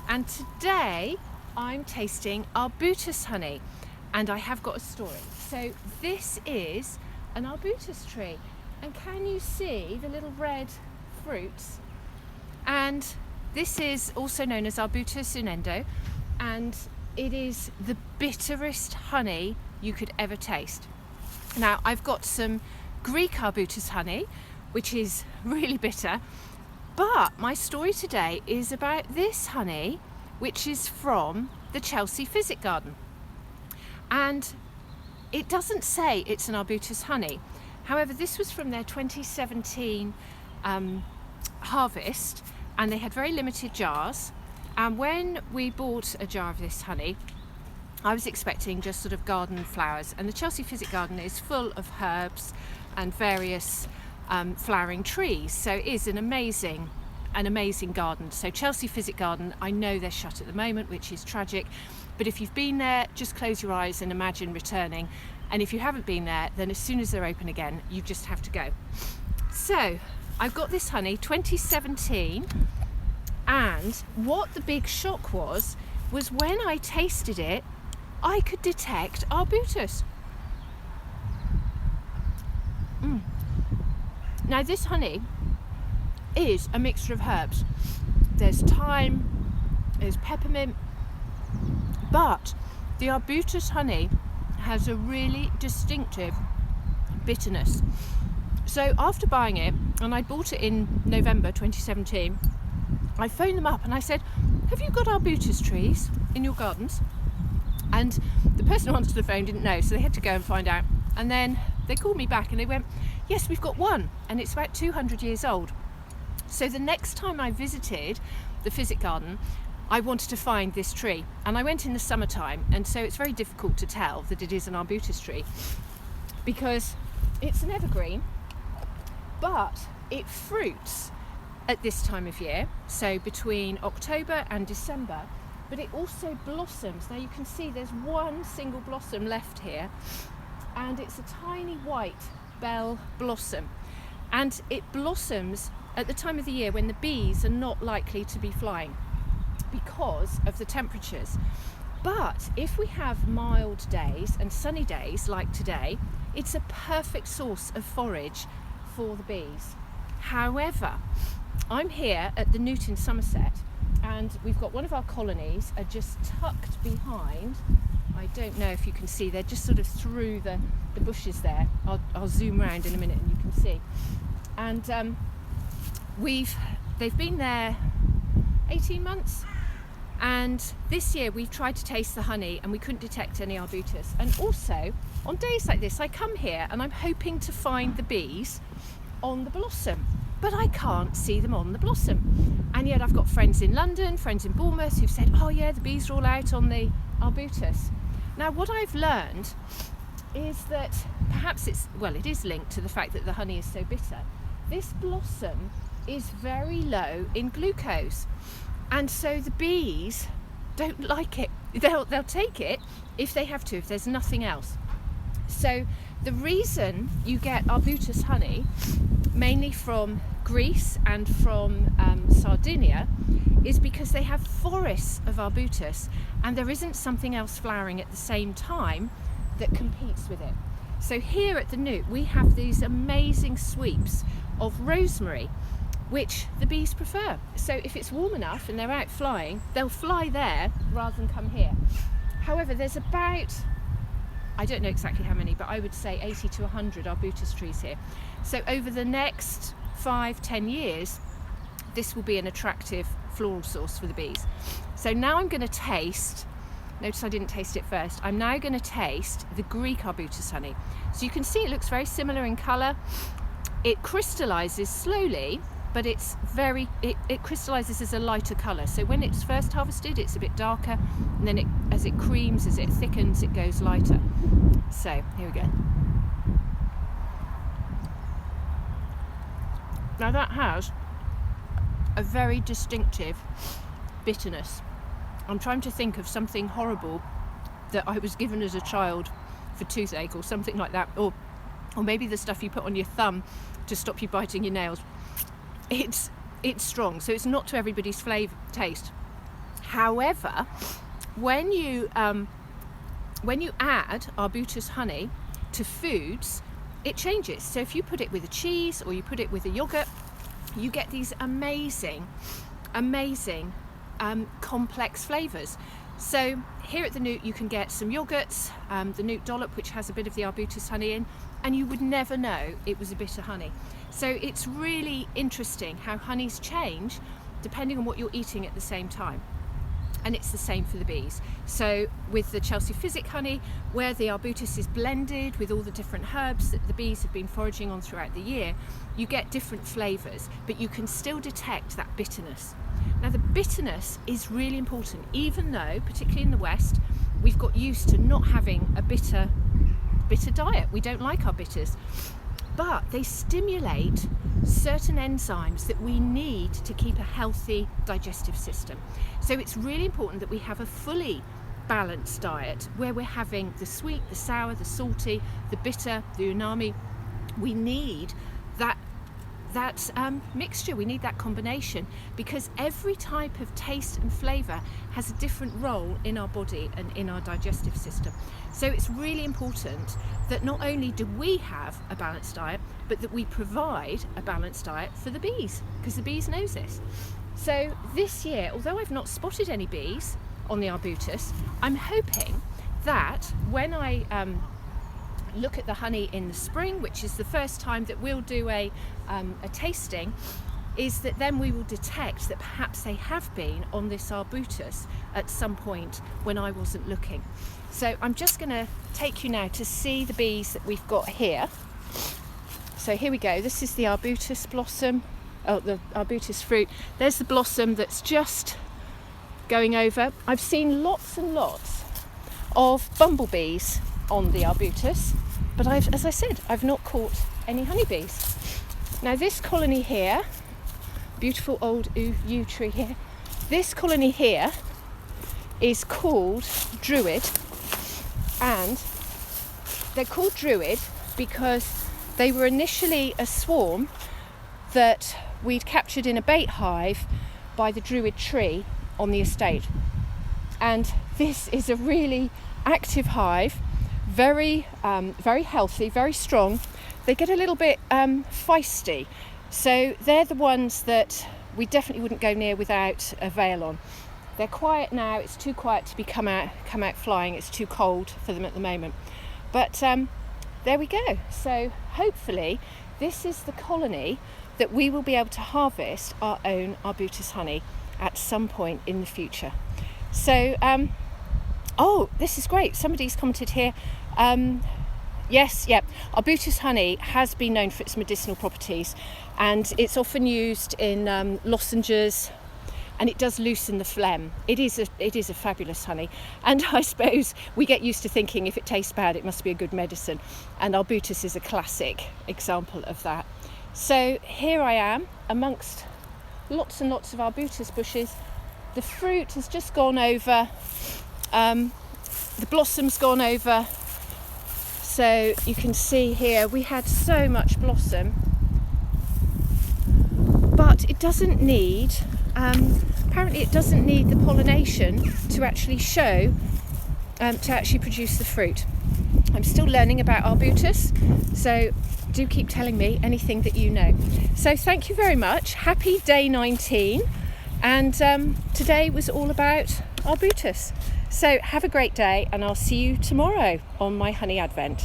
and today I'm tasting Arbutus honey, and I have got a story. So this is an Arbutus tree, and can you see the little red fruits? And this is also known as Arbutus unendo, and it is the bitterest honey you could ever taste. Now I've got some Greek Arbutus honey, which is really bitter, but my story today is about this honey, which is from the Chelsea Physic Garden. And it doesn't say it's an Arbutus honey. However, this was from their 2017 harvest, and they had very limited jars. And when we bought a jar of this honey, I was expecting just sort of garden flowers, and the Chelsea Physic Garden is full of herbs and various flowering trees, so it is an amazing garden. So Chelsea Physic Garden, I know they're shut at the moment, which is tragic, but if you've been there, just close your eyes and imagine returning, and if you haven't been there, then as soon as they're open again, you just have to go. So I've got this honey 2017, and what the big shock was when I tasted it, I could detect Arbutus. Now this honey is a mixture of herbs. There's thyme, there's peppermint, but the Arbutus honey has a really distinctive bitterness. So after buying it, and I bought it in November 2017, I phoned them up and I said, have you got Arbutus trees in your gardens? And the person who answered the phone didn't know, so they had to go and find out. And then they called me back and they went, yes, we've got one, and it's about 200 years old. So the next time I visited the Physic Garden, I wanted to find this tree, and I went in the summertime, and so it's very difficult to tell that it is an Arbutus tree because it's an evergreen, but it fruits at this time of year, so between October and December, but it also blossoms. Now you can see there's one single blossom left here, and it's a tiny white bell blossom, and it blossoms at the time of the year when the bees are not likely to be flying because of the temperatures. But if we have mild days and sunny days like today, it's a perfect source of forage for the bees. However, I'm here at the Newt in Somerset, and we've got one of our colonies are just tucked behind. I don't know if you can see, they're just sort of through the bushes there. I'll zoom around in a minute and you can see. And they've been there 18 months, and this year we've tried to taste the honey and we couldn't detect any Arbutus. And also on days like this, I come here and I'm hoping to find the bees on the blossom, but I can't see them on the blossom. And yet I've got friends in London, friends in Bournemouth who've said, oh yeah, the bees are all out on the Arbutus. Now what I've learned is that perhaps it is linked to the fact that the honey is so bitter. This blossom is very low in glucose, and so the bees don't like it. They'll take it if they have to, if there's nothing else. So the reason you get Arbutus honey, mainly from Greece and from Sardinia, is because they have forests of Arbutus, and there isn't something else flowering at the same time that competes with it. So here at the Newt we have these amazing sweeps of rosemary, which the bees prefer. So if it's warm enough and they're out flying, they'll fly there rather than come here. However, there's about, I don't know exactly how many, but I would say 80 to 100 Arbutus trees here. So over the next 5-10 years, this will be an attractive floral source for the bees. So now I'm going to taste, notice I didn't taste it first, I'm now going to taste the Greek Arbutus honey. So you can see it looks very similar in colour. It crystallises slowly, but it crystallises as a lighter colour. So when it's first harvested, it's a bit darker, and then as it creams, as it thickens, it goes lighter. So here we go. Now that has a very distinctive bitterness. I'm trying to think of something horrible that I was given as a child for toothache or something like that, or maybe the stuff you put on your thumb to stop you biting your nails. It's strong, so it's not to everybody's taste. However, when you add Arbutus honey to foods, it changes. So if you put it with a cheese or you put it with a yogurt, you get these amazing complex flavors. So here at the Newt you can get some yogurts, the Newt dollop, which has a bit of the Arbutus honey in, and you would never know it was a bitter honey. So it's really interesting how honeys change depending on what you're eating at the same time. And it's the same for the bees. So with the Chelsea Physic honey, where the Arbutus is blended with all the different herbs that the bees have been foraging on throughout the year, you get different flavours, but you can still detect that bitterness. Now the bitterness is really important, even though, particularly in the West, we've got used to not having a bitter diet. We don't like our bitters. But they stimulate certain enzymes that we need to keep a healthy digestive system. So it's really important that we have a fully balanced diet where we're having the sweet, the sour, the salty, the bitter, the umami. We need that mixture, we need that combination, because every type of taste and flavour has a different role in our body and in our digestive system. So it's really important that not only do we have a balanced diet, but that we provide a balanced diet for the bees, because the bees knows this. So this year, although I've not spotted any bees on the Arbutus, I'm hoping that when I look at the honey in the spring, which is the first time that we'll do a tasting, is that then we will detect that perhaps they have been on this Arbutus at some point when I wasn't looking. So I'm just going to take you now to see the bees that we've got here. So here we go. This is the Arbutus blossom, the Arbutus fruit. There's the blossom that's just going over. I've seen lots and lots of bumblebees on the Arbutus, but as I said, I've not caught any honeybees. Now this colony here, beautiful old yew tree here, this colony here is called Druid, and they're called Druid because they were initially a swarm that we'd captured in a bait hive by the Druid tree on the estate. And this is a really active hive, very healthy, very strong. They get a little bit feisty, so they're the ones that we definitely wouldn't go near without a veil on. They're quiet now. It's too quiet to be come out flying. It's too cold for them at the moment. But there we go. So hopefully this is the colony that we will be able to harvest our own Arbutus honey at some point in the future. So oh, this is great. Somebody's commented here. Arbutus honey has been known for its medicinal properties, and it's often used in lozenges, and it does loosen the phlegm. It is a fabulous honey, and I suppose we get used to thinking if it tastes bad it must be a good medicine, and Arbutus is a classic example of that. So here I am amongst lots and lots of Arbutus bushes. The fruit has just gone over, the blossom's gone over. So you can see here we had so much blossom, but it doesn't need, apparently it doesn't need the pollination to actually show, to actually produce the fruit. I'm still learning about Arbutus, so do keep telling me anything that you know. So thank you very much. Happy day 19, and today was all about Arbutus. So have a great day, and I'll see you tomorrow on my Honey Advent.